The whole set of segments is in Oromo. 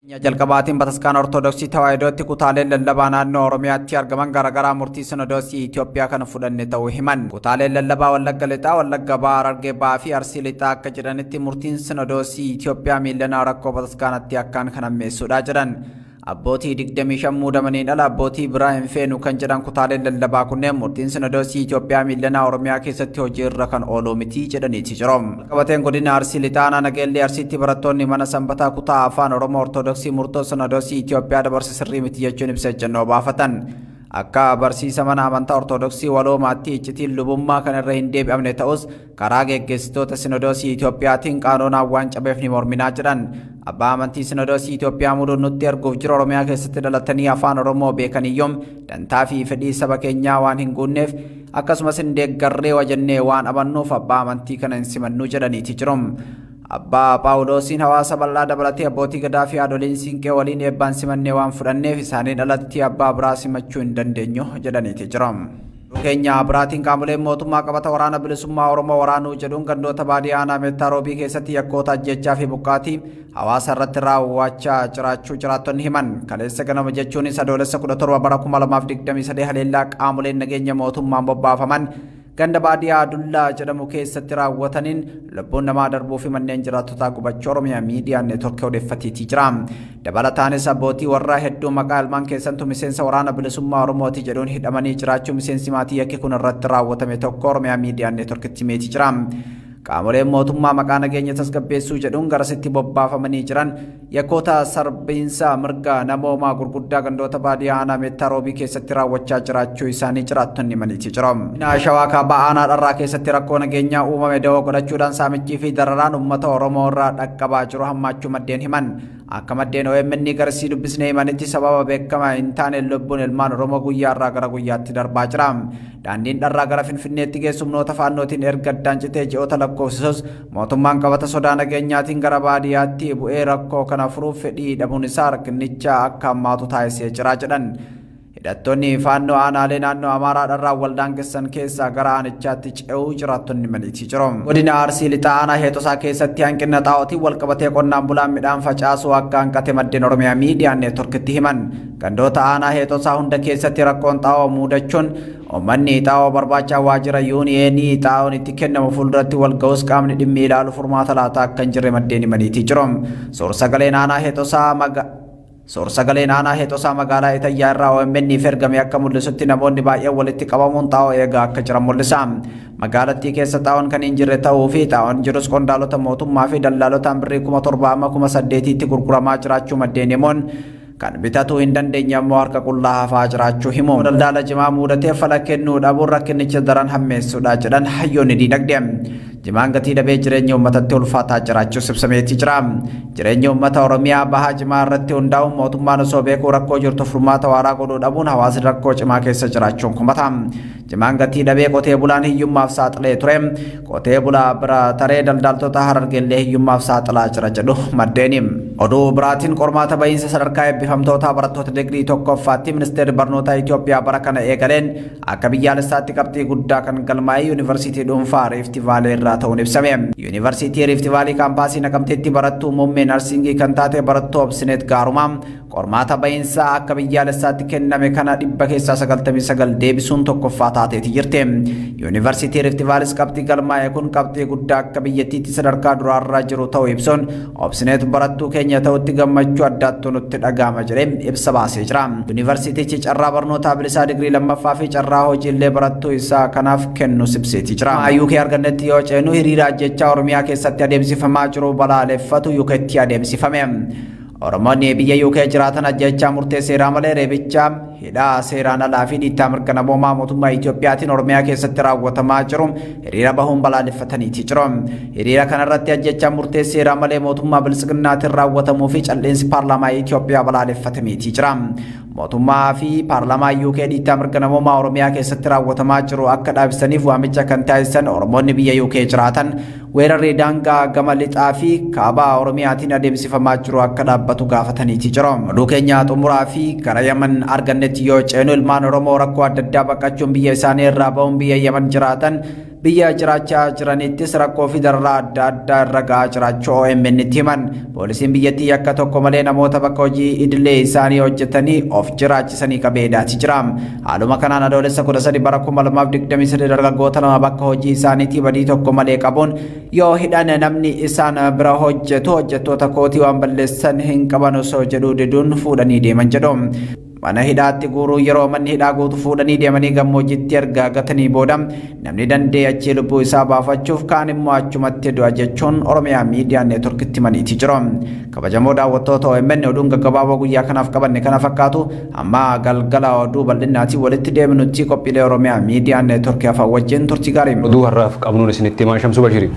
jalqabaatiin Bataskaan Ortodoksii Tawaahidootti kutaaleen lallabaa naannoo Oromiyaatti argaman garaagaraa murtii Sinodoosii Itoophiyaa kana fudhanne ta'uu himan. Kutaaleen lallabaa Wallagga Lixaa, Wallagga Bahaa, Harargee Bahaa fi Arsii Lixaa akka jedhanitti murtiin Sinodoosii Itoophiyaa miilanaa rakkoo Bataskaanatti akkaan kan hammeessuudha jedhan. Abbootii 25 muudamaniin ala abbootii biraa hin feenu kan jedhan kutaaleen lallabaa kunneen murtiin Sinodoosii Itoophiyaa miilanaa Oromiyaa keessatti hojii irra kan oolu miti jedhaniiti jiru. Qabateen godina Arsii Lixaa Nageellee Arsiitti barattoonni mana sanbataa kutaa afaan Oromoo Ortodoksii murtoo Sinodoosii Itoophiyaa dabarse sirrii miti jechuun ibsa ejjennoo baafatan. Akka barsiisa mana amantaa Ortodoksii waloomaatti iccitiin lubummaa kan irra hin deebi'amne ta'us karaa geggeessitoota Sinodoosii Itoophiyaatiin qaanoonaan waan cabeef ni morminaa jedhan. Abbaa amantii Sinodoosii Itoophiyaa muduun nutti arguuf jiru Oromiyaa keessatti dhalatanii afaan Oromoo beekaniyyuum dantaa fi fedhii saba keenyaa waan hin guunneef akkasumas hin deeggarree wajannee waan amannuuf abbaa amantii kana hin simannu jedhaniiti jiru. Abbaa Phaawulosiin hawaasa bal'aa dabalatee abbootii gadaa fi haadholiin siinqee waliin eebbaan simannee waan fudhanneef isaaniin alatti abbaa biraa simachuu hin dandeenyu jedhaniiti jiru. Keenya biraatiin qaamoleen mootummaa qabata waraana bilisummaa Oromoo waraanuu jedhuun gandoota baadiyyaa aanaa Meettaa Roobii keessatti yakkoota ajjechaa fi buqqaatii hawaasa irratti raawwachaa jiraachuu jiraattonni himan. Kaleessa ganama jechuunis adoolessa 17 bara 2023 haleellaa qaamoleen nageenya mootummaan bobbaafaman ganda baadiyyaa Dullaa jedhamu keessatti raawwataniin lubbuun namaa darbuu fi manneen jiraattotaa gubachuu Oromiyaa miidiyaa neetworkii odeeffateetii jira. Dabalataanis abbootii warraa hedduu maqaa ilmaan keessattuu miseensa waraana bilisummaa Oromooti jedhuun hidhamanii jiraachuu miseensi maatii yakki kun irratti raawwatame tokko Oromiyaa miidiyaa neetworkiitti himeetii jira. Qaamoleen mootummaa maqaa nageenya tasgabbeessuu jedhuun garasitti bobbaafamanii jiran yakkoota sarbiinsa mirga namoomaa gurguddaa gandoota baadiyyaa aanaa Meettaa Roobii keessatti raawwachaa jiraachuu isaanii jiraattonni himaniiti jiru. Shawaa kaabaa aanaa Dharraa keessatti rakkoo nageenyaa uumame dawoo godhachuudhaan saamichii fi dararaan uummata Oromoo irraa dhaqqabaa jiru hammaachuu maddeen himan. Akka maddeen OMN garsii dubbisnee himanitti sababa beekamaa hin taane lubbuun ilmaan Oromoo guyyaa irraa gara guyyaatti darbaa jira. Daandiin Dharraa gara Finfinneetti geessu humnoota faannootiin erga addaan citee ji'oota lakkoofsisus mootummaan qabata sodaa nageenyaatiin gara baadiyyaatti bu'ee rakkoo kana furuuf fedhii dhabuun isaa rakkinicha akka hammaatu taasisee jira jedhan. Hidhattoonni faannoo aanaalee naannoo Amaaraa Dharraa waldaan keessan keessaa gara aanichaatti ce'uu jiraattonni maliitii jiru. Godina Arsii Lixaa aanaa Heetosaa keessatti hanqina xaa'ootiin walqabatee qonnaan bulaan midhaan facaasuu akka hanqate maddeen Oromiyaa miidiyaa neetworkiitti himan. Gandoota aanaa Heetosaa hunda keessatti rakkoon xaa'oo muudachuun uummanni xaa'oo barbaachaa waajjira yuuniyeenii xaa'oon itti kennamu fuulduratti wal ga'us qaamni dhimmi ilaalu furmaata laata akka hin jirre maddeen himaniitii jiru. Suursagaleen aanaa Heetosaa magaalaa Itayyaa irraa OMN ergame akka mul'isutti namoonni baay'een walitti qabamuun xaa'oo eegaa akka jiran mul'isa. Magaalattii keessa xaa'oon kan hin jirre ta'uu fi xaa'oon jirus qondaalota mootummaa fi dallaalotaan birrii 7,800tti gurguramaa jiraachuu maddeen himuun kan bitatu hin dandeenye ammoo harka qullaa hafaa jiraachuu himu. Daldala jimaa muudatee fala kennuu dhabuun rakkinicha daran hammeessuudha jedhan hayyoonni diinagdee. Jimaan gatii dhabee jireenya uummatatti ulfaataa jiraachuus ibsameetii jira. Jireenya uummata Oromiyaa bahaa jimaa irratti hundaa'uun mootummaan osoo beekuu rakkoo jirtu furmaata waaraa godhuu dhabuun hawaasni rakkoo cimaa keessa jiraachuun kumata. Jimaan gatii dhabee qotee bulaan hiyyummaaf saaxilee ture. Qotee bulaa bira taree daldaltoota Harargeellee hiyyummaaf saaxilaa jira jedhu maddeeni. Oduu biraatiin qormaata bahiinsa sadarkaa eebbifamtoota barattoota digirii tokkoffaatti ministeerri barnootaa Itoophiyaa bara kana eegaleen akka biyyaalessaatti qabxii guddaa kan galmaa'ee yuunivarsiitii dhuunfaa Riifti Vaalii irraa ta'uun ibsame. Yuunivarsiitii Riifti Vaalii kaampaasii Naqamteetti barattuu muummee narsingii kan taate barattuu Obsineet Gaarumaa qormaata bahiinsa akka biyyaalessaatti kenname kana 199 deebisuun tokkoffaa taateeti jirti. Yuunivarsiitii Riifti Vaaliis qabxii galmaa'ee kun qabxii guddaa akka biyyattiitti sadarkaa duraarra jiru ta'uu ibsuun Obsineet barattuu keenya ta'utti gammachuu addaattuu nutti dhaga'ama jedhee ibsa baasee jira. Yuunivarsiitichi carraa barnootaa bilisaa digirii lammaffaa fi carraa hojiillee barattuu isaa kanaaf kennu ibseetii jira. UK argannetti yoo ceenu hiriira ajjechaa Oromiyaa keessatti adeemsifamaa jiru balaaleffatu UK'tti adeemsifame. Oromoonni biyya UK jiraatan ajjechaa murtee seeraa malee reebicha hidhaa seeraan alaa fi dhiittaa mirga namoomaa mootummaa Itoophiyaatiin Oromiyaa keessatti raawwatamaa jiru hiriira bahuun balaaleffataniiti jiru. Hiriira kanarratti ajjechaa murtee seeraa malee mootummaa bilisiginnaatiin raawwatamuu fi calliinsi paarlaamaa Itoophiyaa balaaleffatameeti jira. Mootummaa fi paarlaamaa UK dhiittaa mirga namoomaa Oromiyaa keessatti raawwatamaa jiru akka dhaabsaniif waamicha kan taasisan Oromoonni biyya UK jiraatan weerarri daangaa gama lixaa fi kaabaa Oromiyaatiin adeemsifamaa jiru akka dhaabbatu gaafataniiti jiru. Oduu keenya xumuraa fi gara Yaman argannetti yoo ceenu ilmaan Oromoo rakkoo adda addaa baqachuun biyya isaanii irraa ba'uun biyya Yaman jiraatan biyya jiraachaa jiranittis rakkoo fi darraa adda addaa irra gahaa jiraachuu OMN itti himan. Poolisiin biyyattii akka tokko malee namoota bakka hojii idilee isaanii hojjetanii of jiraachisanii qabeedhaati jira. Haaluma kanaan adoolessa 13 bara 2023 dargaggoota lama bakka hojii isaaniitii badii tokko malee qabuun yoo hidhan namni isaan bira hojjettoota kootii waan balleessan hin qaban osoo jedhuu diduun fuudhanii deeman jedhu. Mana hidhaatti guuruu yeroo manni hidhaa guutu fuudhanii deemanii gammoojjitti erga gatanii booda namni danda'e achii lubbuu isaa baafachuuf kaan immoo achumatti du'a jechuun Oromiyaa Miidiyaa Neetworkitti himaniiti jiru. Kabajamoo daawwattoota OMN oduun gaggabaaboo guyyaa kanaaf qabanne kana fakkaatu amma galgala oduu bal'inaatii walitti deebinutti qophiilee Oromiyaa Miidiyaa Neetworkii afaan wajjin turtii gaarii. Oduu har'aaf qabnuun isinitti himaa Shamsuu Bashirii.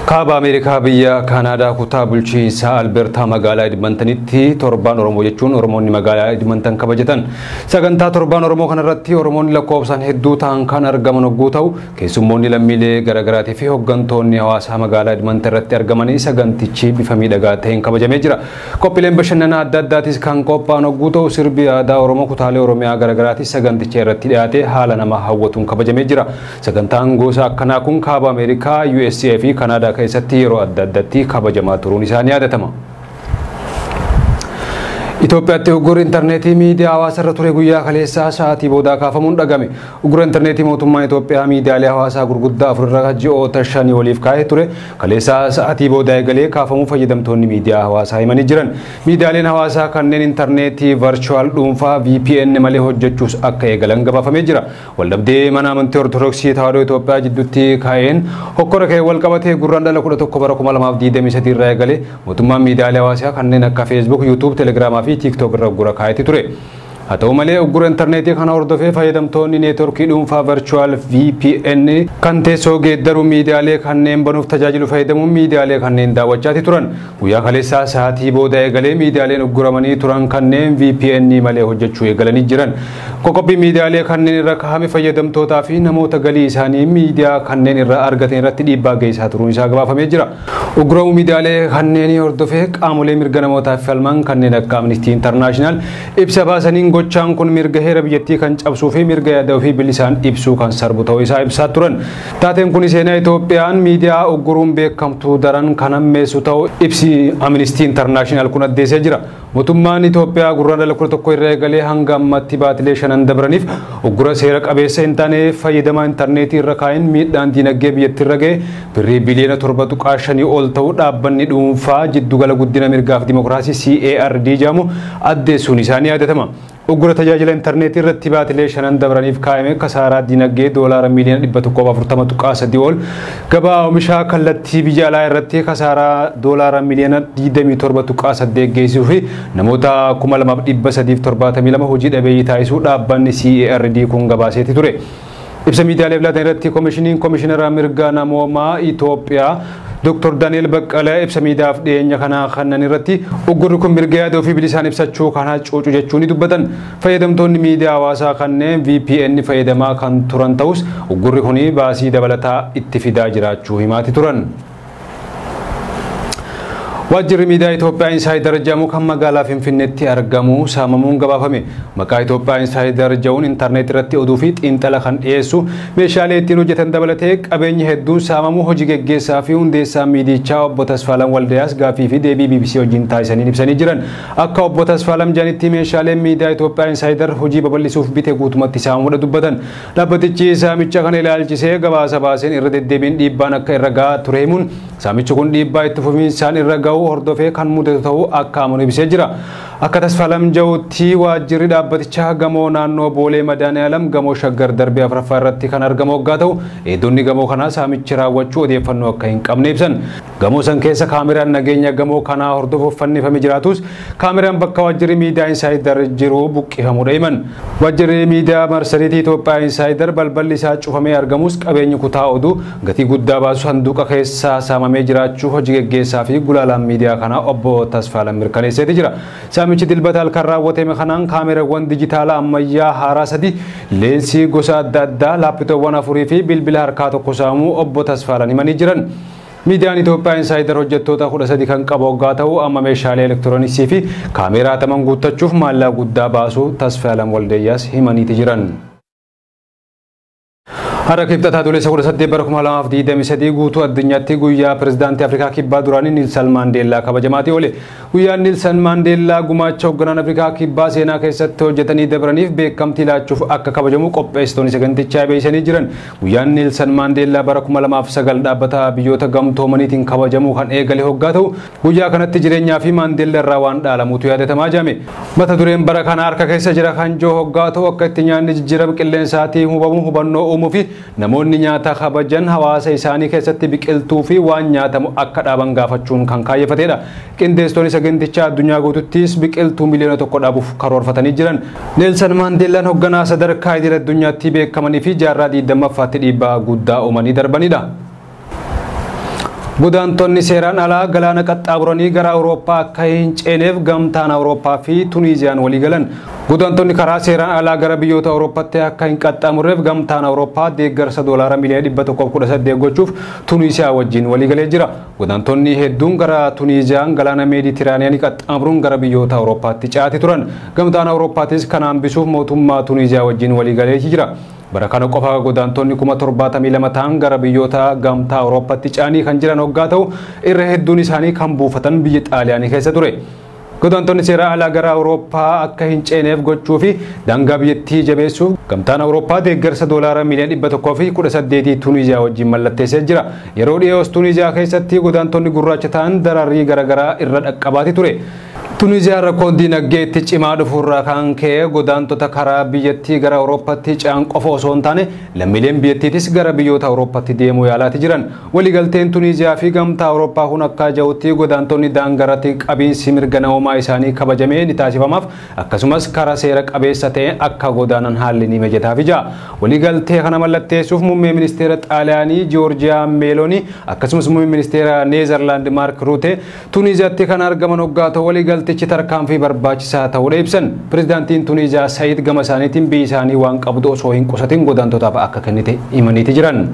Kaaba Ameerikaa biyya Kaanaadaa kutaa bulchiinsa Albertaa magaalaa Edmontonitti torbaan Oromoo jechuun Oromoonni magaalaa Edmonton kabajatan. Sagantaa torbaan Oromoo kanarratti Oromoonni lakkoofsaan hedduu ta'an kan argaman hogguu ta'u keessummoonni lammiilee garaagaraatii fi hooggantoonni hawaasaa magaalaa Edmonton irratti argamanii sagantichi bifa miidhagaa ta'een kabajamee jira. Qophiileen bashannanaa adda addaatis kan qophaa'an hogguu ta'u sirbi aadaa Oromoo kutaalee Oromiyaa garaagaraatis saganticha irratti dhiyaatee haala nama hawwatuun kabajamee jira. Sagantaan gosa akkanaa kun Kaaba Ameerikaa, USA fi Kaanaadaa keessatti yeroo adda addaatti kabajamaa turuun isaanii yaadatama. Itoophiyaatti uggurri intarneetii miidiyaa hawaasaa irra ture guyyaa kaleessaa sa'aatii boodaa kaafamuun dhagame. Uggura intarneetii mootummaan Itoophiyaa miidiyaalee hawaasaa gurguddaa afurra ji'oota 5 waliif kaa'ee ture kaleessaa sa'aatii boodaa eegalee kaafamuu fayyadamtoonni miidiyaa hawaasaa himanii jiran. Miidiyaaleen hawaasaa kanneen intarneetii virtual dhuunfaa VPN malee hojjechuus akka eegalan gabaafamee jira. Waldhabdee mana amantii Ortodoksii Tawaahidoo Itoophiyaa jidduutti kaa'een hokkora ka'ee wal qabatee gurraan dhala 11 bara 2023 irraa eegalee mootummaan miidiyaalee hawaasaa kanneen akka Facebook, YouTube, Telegram fi TikTok irra uggura kaa'ee ture. Haa ta'u malee uggura intarneetii kana hordofee fayyadamtoonni neetworkii dhuunfaa virtual VPN kan teessoo geeddaruu miidiyaalee kanneen banuuf tajaajilu fayyadamuun miidiyaalee kanneen daawwachaa turan. Guyyaa kaleessaa sa'aatii booda eegalee miidiyaaleen ugguramanii turan kanneen VPN malee hojjechuu eegalanii jiran. Qoqqobbii miidiyaalee kanneen irra kaa'ame fayyadamtootaa fi namoota galii isaanii miidiyaa kanneen irraa argatan irratti dhiibbaa geessisaa turuun isaa gabaafamee jira. Ugguramuu miidiyaalee kanneen hordofee qaamolee mirga namootaaf falman kanneen akka Amnesty International ibsa baasaniin gochaan kun mirga heera biyyattii kan cabsuu fi mirga yaada ofii bilisaan ibsuu kan sarbu ta'uu isaa ibsaa turan. Taateen kun seenaa Itoophiyaan miidiyaa ugguruun beekamtuu daran kan hammeessu ta'uu ibsi Amnesty International kun addeessee jira. Mootummaan Itoophiyaa gurraan dhala 11 irraa eegalee hanga ammatti baatilee 5 dabraniif uggura seera qabeessa hin taane fayyadamaa intarneetii irra kaa'een miidhaan diinagdee biyyattii irra ga'e birrii biliyoona 7.5 ol ta'uu dhaabbanni dhuunfaa jiddugala guddina mirgaaf dimokiraasii CARD jedhamu addeessuun isaanii yaadatama. Uggura tajaajila intarneetii irratti baatilee 5 dabraniif kaa'ame kasaaraa diinagdee doolaara miliyoona 140.3 ol gabaa oomishaa kallattii biyya alaa irratti kasaaraa doolaara miliyoona 27.8 geessisuu fi namoota 2372 hojii dhabeeyyii taasisuu dhaabbanni CARD kun gabaaseeti ture. Ibsa miidiyaalee filatan irratti komishinara mirga namoomaa Itoophiyaa Dr. Daniel Baqqalee ibsa miidiyaaf dhiyeenya kana kannan irratti uggurri kun mirga yaada ofii bilisaan ibsachuu kana cuucu jechuun ni dubbatan. Fayyadamtoonni miidiyaa hawaasaa kanneen VPN fayyadamaa kan turan ta'us uggurri kun baasii dabalataa itti fidaa jiraachuu himaati turan. Waajjirri miidiyaa Itoophiyaa Insider jedhamu kan magaalaa Finfinneetti argamu saamamuun gabaafame. Maqaa Itoophiyaa Insider jedhuun intarneetii irratti oduu fi xiinxala kan dhiyeessu meeshaalee ittiin hojjetan dabalatee qabeenyi hedduun saamamuu hojii geggeessaa fi hundeessaa miidiyichaa obbo Tasfaalam Waldayaas gaaffii fi deebii BBC wajjin taasisanii ibsanii jiran. Akka obbo Tasfaalam jedhanitti meeshaaleen miidiyaa Itoophiyaa Insider hojii babal'isuuf bite guutumatti saamamuudha dubbatan. Dhaabbatichi saamicha kana ilaalchisee gabaasa baaseen irra deddeebiin dhiibbaan akka irra gahaa ture himuun saamichi kun dhiibbaa itti fufiinsaan irra ga'u hordofee kan mudatu ta'uu akka amanu ibsee jira. Akka Tasfaalam jedhutti waajjirri dhaabbatichaa gamoo naannoo Boolee Madaaniyalam gamoo Shaggar Darbee Afuraffaa irratti kan argamu waggaa ta'u eegdonni gamoo kanaa saamichi raawwachuu odeeffannoo akka hin qabne ibsan. Gamoo san keessa kaameraan nageenya gamoo kanaa hordofuuf fannifamee jiraatus kaameraan bakka waajjirri miidiyaa Insider jiru buqqifamuudha himan. Waajjirri miidiyaa marsariitii Itoophiyaa Insider balballi isaa cufamee argamus qabeenyi kutaa oduu gatii guddaa baasu sanduuqa keessaa saamamee jiraachuu hojii geggeessaa fi gulaalaan miidiyaa kanaa obbo Tasfaalam mirkaneesseeti jira. Saamichi dilbata kan raawwatame kanaan kaamerawwan dijitaalaa ammayyaa haaraa 3 leensii gosa adda addaa laapitoowwan 4 fi bilbila harkaa tokko saamuu obbo Tasfaalam himanii jiran. Miidiyaan Itoophiyaa Insider hojjettoota 13 kan qabu waggaa ta'u amma meeshaalee elektirooniksii fi kaameraa taman guuttachuuf maallaqa guddaa baasu Tasfaalam Waldayaas himaniiti jiran. Har'a kibxataa adoolessa 18 bara 2023 guutuu addunyaatti guyyaa pirezidaantii Afrikaa Kibbaa duraanii Neelsan Maandeellaa kabajamaati oole. Guyyaan Neelsan Maandeellaa gumaacha hoogganaan Afrikaa Kibbaa seenaa keessatti hojjetanii dabraniif beekamtii laachuuf akka kabajamu qopheessitoonni sagantichaa beeksisanii jiran. Guyyaan Neelsan Maandeellaa bara 2009 dhaabbata biyyoota gamtoomaniitiin kabajamuu kan eegale hoggaa ta'u guyyaa kanatti jireenyaa fi Maandeellaa irraa waan dhaalamuutu yaadatamaa jame. Mata dureen bara kana harka keessa jira kan joo hoggaa ta'u akka itti nyaanni jijjiirama qilleensaatii hubamu hubannoo uumuu fi namoonni nyaata kabajan hawaasa isaanii keessatti biqiltuu fi waan nyaatamu akka dhaaban gaafachuun kan kaayeffatedha. Qindeessitoonni sagantichaa addunyaa guutuuttis biqiltuu miliyoona 1 dhaabuuf karoorfatanii jiran. Neelsan Maandeellaan hoogganaa sadarkaa idil addunyaatti beekamanii fi jaarraa 20ffaatti dhiibbaa guddaa uumanii darbanidha. Godaantonni seeraan alaa galaana qaxxaamuranii gara Awurooppaa akka hin ceeneef gamtaan Awurooppaa fi Tuniiziyaan walii galan. Godaantonni karaa seeraan alaa gara biyyoota Awurooppaatti akka hin qaxxaamurreef gamtaan Awurooppaa deeggarsa doolaara miliyoona 118 gochuuf Tuniiziyaa wajjin walii galee jira. Godaantonni hedduun gara Tuniiziyaan galaana Meeditiraaniyaanii qaxxaamuruun gara biyyoota Awurooppaatti ce'aati turan. Gamtaan Awurooppaattis kana hambisuuf mootummaa Tuniiziyaa wajjin walii galee jira. Bara kana qofa godaantonni 72,000 ta'an gara biyyoota gamtaa Awurooppaatti ce'anii kan jiran hoggaa ta'u irra hedduun isaanii kan buufatan biyya Xaaliyaanii keessa ture. Godaantonni seera alaa gara Awurooppaa akka hin ceeneef gochuu fi daangaa biyyattii jabeessuuf gamtaan Awurooppaa deeggarsa doolaara miliyoona 118 Tuniiziyaa wajjin mallatteessee jira. Yeroo dhiyoos Tuniiziyaa keessatti godaantonni gurraacha ta'an dararrii garaagaraa irra dhaqqabaati ture. Tuniiziyaa rakkoon diinagdee itti cimaa dhufuurraa kan ka'e godaantota karaa biyyattii gara Awurooppaatti ce'an qofa osoo hin taane lammiileen biyyattiitis gara biyyoota Awurooppaatti deemuu yaalaati jiran. Waliigalteen Tuniiziyaa fi gamtaa Awurooppaa kun akka jirutti godaantonni daangaratti qabiinsi mirga namummaa isaanii kabajamee ni taasifamaaf akkasumas karaa seera qabeessa ta'e akka godaanan haalli ni mijataaf jira. Waliigaltee kana mallatteessuuf muummee ministeera Xaaliyaanii Joorjiyaa Meeloonii akkasumas muummee ministeera Neezerlaand Maark Ruute Tuniiziyaatti kan argaman hoggaa ta'u waliigaltichi tarkaanfii barbaachisaa ta'uudha ibsan. Pirezidaantiin Tuniiziyaa Saayid gama isaaniitiin biyyi isaanii waan qabdu osoo hin qusatin godaantotaaf akka kennite himaniiti jiran.